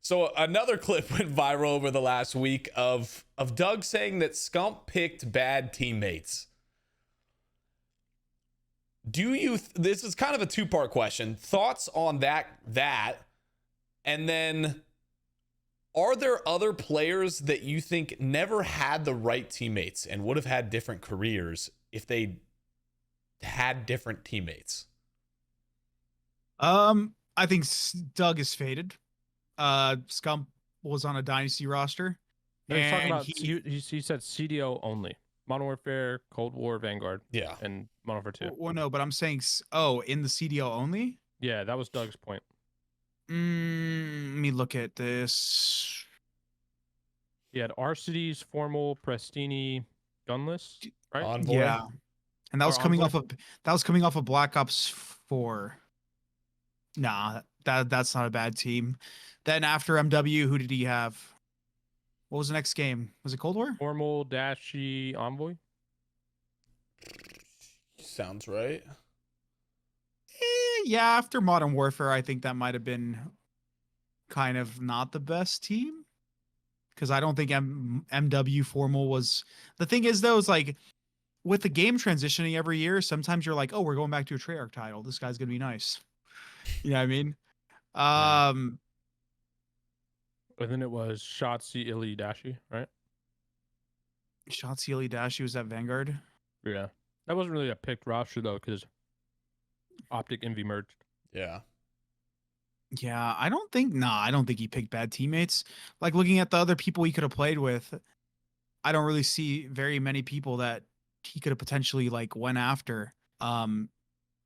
So another clip went viral over the last week of Doug saying that Scump picked bad teammates. This is kind of a two-part question. Thoughts on that, and then are there other players that you think never had the right teammates and would have had different careers if they had different teammates? I think Doug is faded. Scump was on a dynasty roster. No, he's talking and about he said CDO only. Modern Warfare, Cold War, Vanguard. Yeah. And Modern Warfare 2. Well, no, but I'm saying, in the CDO only? Yeah, that was Doug's point. Let me look at this. He had Arcitys, Formal, Prestini, Gunless, right? Envoy. Yeah. And that was Or coming Envoy? off of Black Ops 4. Nah, that's not a bad team. Then after MW, who did he have? What was the next game? Was it Cold War? Formal, Dashy, Envoy. Sounds right. Yeah, after Modern Warfare, I think that might have been kind of not the best team. Because I don't think MW Formal was... The thing is, though, is like, with the game transitioning every year, sometimes you're like, oh, we're going back to a Treyarch title. This guy's going to be nice. You know what I mean? And then it was Shotzzy, iLLeY, Dashy, right? Shotzzy, iLLeY, Dashy was at Vanguard. Yeah. That wasn't really a picked roster, though, because OpTic Envy merged. Yeah. Yeah, I don't think he picked bad teammates. Like, looking at the other people he could have played with, I don't really see very many people that he could have potentially like went after.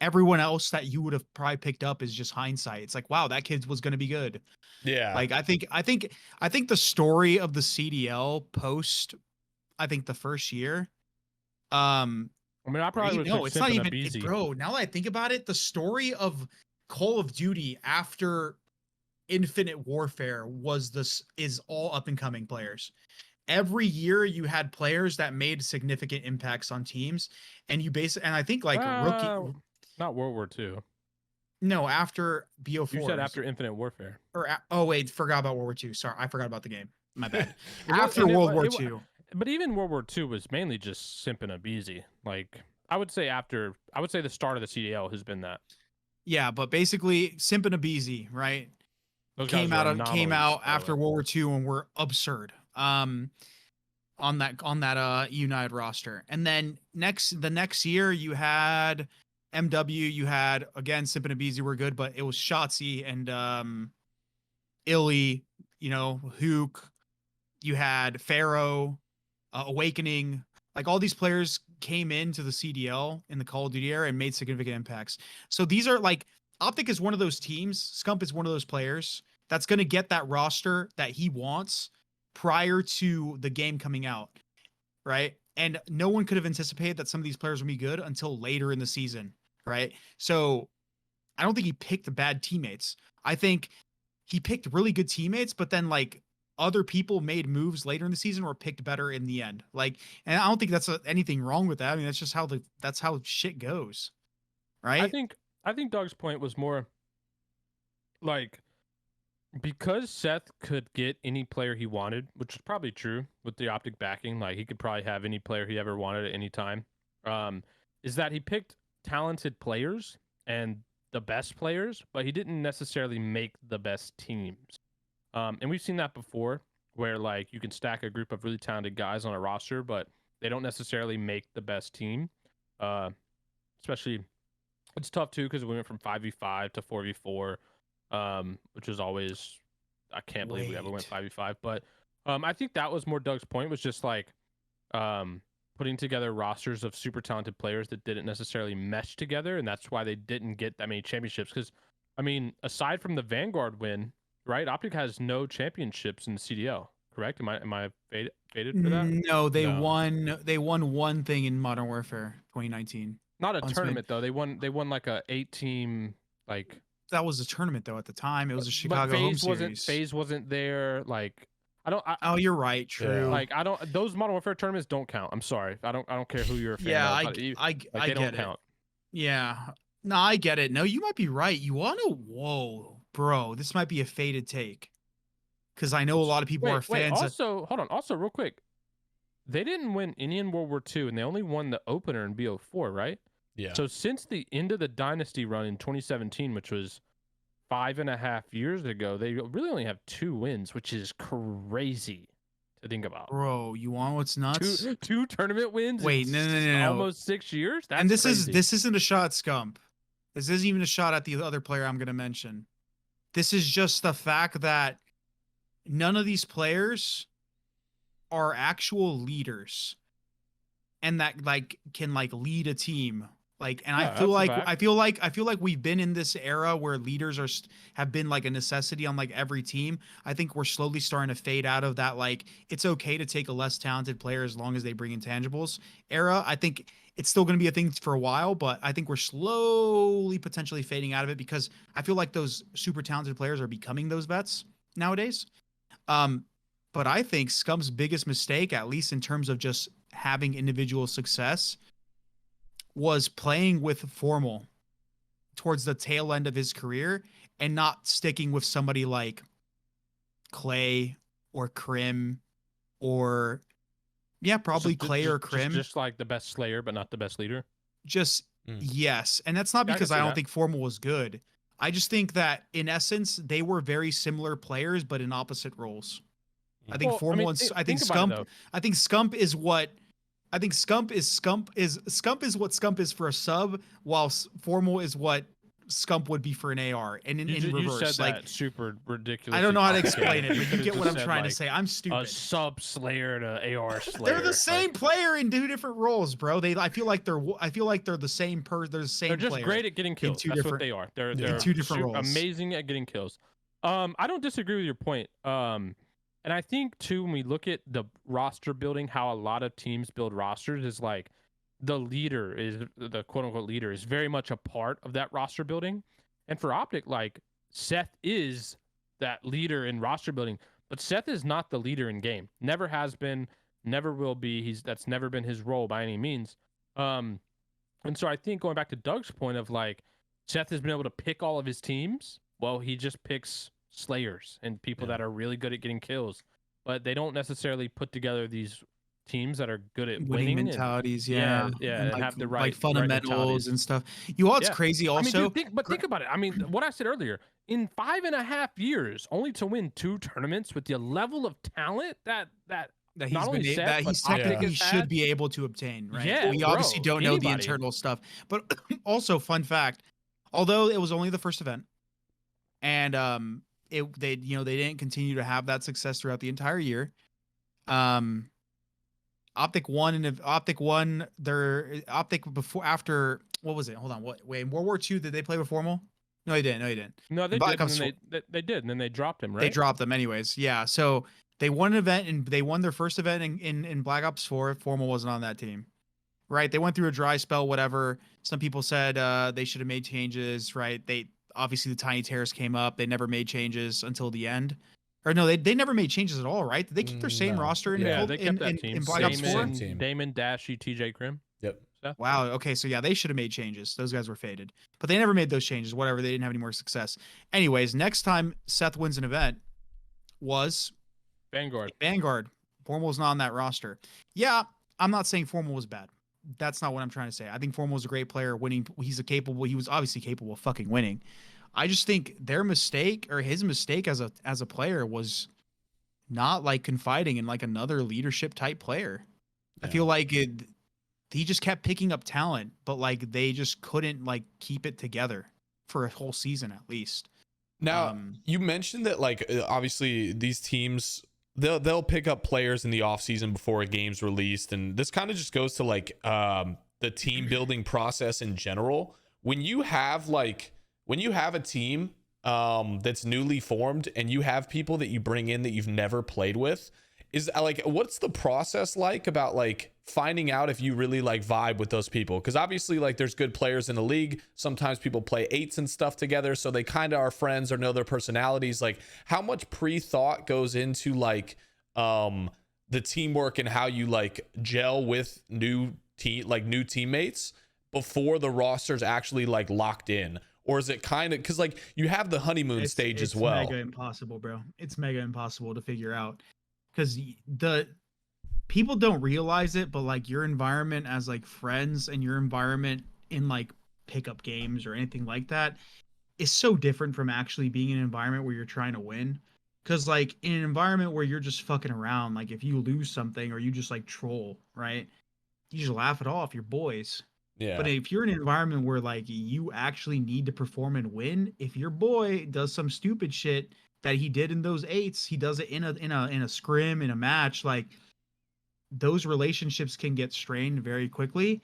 Everyone else that you would have probably picked up is just hindsight. It's like, wow, that kid was going to be good. Yeah. Like, I think the story of the CDL post, I think the first year, I mean, I probably would no, it's not even, aBeZy. bro. Now that I think about it, the story of Call of Duty after Infinite Warfare is all up and coming players. Every year you had players that made significant impacts on teams, and I think like rookie. Not World War II. No, after BO4. You said after Infinite Warfare. Oh wait, forgot about World War II. Sorry, I forgot about the game. My bad. Well, After World War II. But even World War II was mainly just Simp and aBeZy. Like, I would say the start of the CDL has been that. Yeah, but basically Simp and aBeZy, right? Those came guys were out anomalies, after World War II and were absurd. On that United roster. And then the next year you had MW, you had again Simp and aBeZy were good, but it was Shotzzy and iLLeY, Huke, you had Pharaoh, Awakening, like all these players came into the CDL in the Call of Duty era and made significant impacts. So these are like, OpTic is one of those teams, Scump is one of those players that's going to get that roster that he wants prior to the game coming out, right? And no one could have anticipated that some of these players would be good until later in the season, right? So I don't think he picked the bad teammates. I think he picked really good teammates, but then like other people made moves later in the season or picked better in the end. Like, and I don't think that's anything wrong with that. I mean, that's just that's how shit goes, right? I think Doug's point was more like, because Seth could get any player he wanted, which is probably true with the OpTic backing, like he could probably have any player he ever wanted at any time, is that he picked talented players and the best players, but he didn't necessarily make the best teams. And we've seen that before, where like you can stack a group of really talented guys on a roster, but they don't necessarily make the best team. Especially, it's tough too because we went from 5v5 to 4v4, which is always, I can't believe we ever went 5v5. But I think that was more Doug's point, was just like putting together rosters of super talented players that didn't necessarily mesh together, and that's why they didn't get that many championships. Because, I mean, aside from the Vanguard win, right? OpTic has no championships in the CDL, correct? Am I faded for that? No, they won one thing in Modern Warfare 2019. Not a tournament though. They won like a 8-team like. That was a tournament though at the time. It was a Chicago home series. FaZe wasn't there. Like oh, you're right. True. Like those Modern Warfare tournaments don't count. I'm sorry. I don't care who you're a fan of. I they don't count. Yeah. No, I get it. No, you might be right. You want to, whoa, bro, this might be a faded take. because I know a lot of people are fans. Also, hold on. Also, real quick, they didn't win any in World War II, and they only won the opener in BO4, right? Yeah. So since the end of the dynasty run in 2017, which was 5.5 years ago, they really only have 2 wins, which is crazy to think about. Bro, you want what's nuts? Two tournament wins. Wait, no. Almost 6 years. That's and this crazy. this isn't a shot at Scump. This isn't even a shot at the other player I'm going to mention. This is just the fact that none of these players are actual leaders, and that like can like lead a team. Like, and Yeah, I feel like we've been in this era where leaders have been like a necessity on like every team. I think we're slowly starting to fade out of that. Like, it's okay to take a less talented player as long as they bring intangibles era. I think it's still going to be a thing for a while, but I think we're slowly potentially fading out of it because I feel like those super talented players are becoming those vets nowadays. But I think Scump's biggest mistake, at least in terms of just having individual success, was playing with Formal towards the tail end of his career and not sticking with somebody like Clay or Crim or probably Clay or Crim. Just like the best Slayer, but not the best leader. Yes. And that's not because I don't think Formal was good. I just think that in essence, they were very similar players, but in opposite roles. I think Scump is what Scump is for a sub, while Formal is what Scump would be for an AR. And in reverse, you said like that super ridiculous. I don't know how to explain it, but you get what I'm trying to say. I'm stupid. A sub Slayer and an AR Slayer. They're the same player in 2 different roles, bro. I feel like they're the same They're the same. They're just player great at getting kills. That's what they are. They're in 2 different roles. Amazing at getting kills. I don't disagree with your point. And I think too, when we look at the roster building, how a lot of teams build rosters is like the leader is the quote unquote leader is very much a part of that roster building. And for OpTic, like Seth is that leader in roster building, but Seth is not the leader in game. Never has been, never will be. That's never been his role by any means. And so I think going back to Doug's point of like Seth has been able to pick all of his teams. Well, he just picks Slayers and people that are really good at getting kills, but they don't necessarily put together these teams that are good at winning mentalities. And like, have the right like fundamentals right and stuff. You know what's crazy also? I mean, dude, think about it. I mean, what I said earlier, in 5.5 years, only to win 2 tournaments with the level of talent that he should be able to obtain, right? Yeah, we obviously don't know the internal stuff, but also fun fact, although it was only the first event, and they didn't continue to have that success throughout the entire year. OpTic before after what was it? Hold on, wait, in World War II did they play with Formal? No, they didn't. No, they did. They did, and then they dropped him, right? They dropped them anyways. Yeah, so they won an event and they won their first event in Black Ops 4. Formal wasn't on that team, right? They went through a dry spell, whatever. Some people said they should have made changes, right? They obviously the Tiny Terrace came up. They never made changes until the end. Or no, they never made changes at all, right? Did they keep their same roster in Black Ops 4? Damon, Dashy, TJ, Crim. Yep. Wow. Okay, so yeah, they should have made changes. Those guys were faded, but they never made those changes. Whatever, they didn't have any more success. Anyways, next time Seth wins an event was Vanguard. Formal's not on that roster. Yeah, I'm not saying Formal was bad. That's not what I'm trying to say. I think Formal was a great player. Winning, he was obviously capable of fucking winning. I just think their mistake or his mistake as a player was not like confiding in like another leadership type player. Yeah. I feel like he just kept picking up talent, but like they just couldn't like keep it together for a whole season at least. Now, you mentioned that like obviously these teams they'll pick up players in the off season before a game's released, and this kind of just goes to like the team building process in general. When you have a team that's newly formed and you have people that you bring in that you've never played with, is like what's the process like about like finding out if you really like vibe with those people? Because obviously like there's good players in the league, sometimes people play 8s and stuff together, so they kind of are friends or know their personalities. Like how much pre-thought goes into like the teamwork and how you like gel with new teammates before the roster's actually like locked in? or is it kind of because like you have the honeymoon stage as well? It's mega impossible, bro. It's mega impossible to figure out because the people don't realize it, but like your environment as like friends and your environment in like pickup games or anything like that is so different from actually being in an environment where you're trying to win. Because like in an environment where you're just fucking around, like if you lose something or you just like troll, right? You just laugh it off, your boys. Yeah. But if you're in an environment where like you actually need to perform and win, if your boy does some stupid shit that he did in those 8s, he does it in a scrim, in a match, like those relationships can get strained very quickly.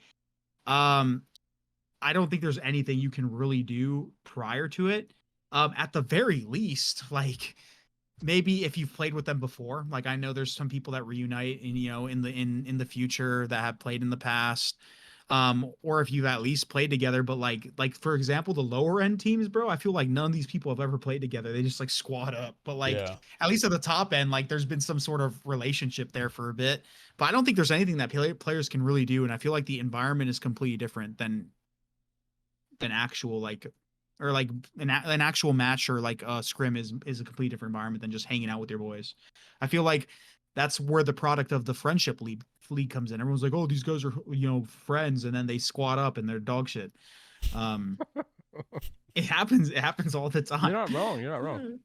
I don't think there's anything you can really do prior to it. At the very least, like maybe if you've played with them before, like I know there's some people that reunite in, you know, in the future that have played in the past. Or if you've at least played together, but like for example, the lower end teams, bro, I feel like none of these people have ever played together. They just like squad up. But like at least at the top end, like there's been some sort of relationship there for a bit. But I don't think there's anything that players can really do. And I feel like the environment is completely different than actual like, or like an actual match or like a scrim is a completely different environment than just hanging out with your boys. I feel like that's where the product of the friendship league comes in. Everyone's like, oh, these guys are, you know, friends, and then they squat up and they're dog shit. It happens all the time. You're not wrong.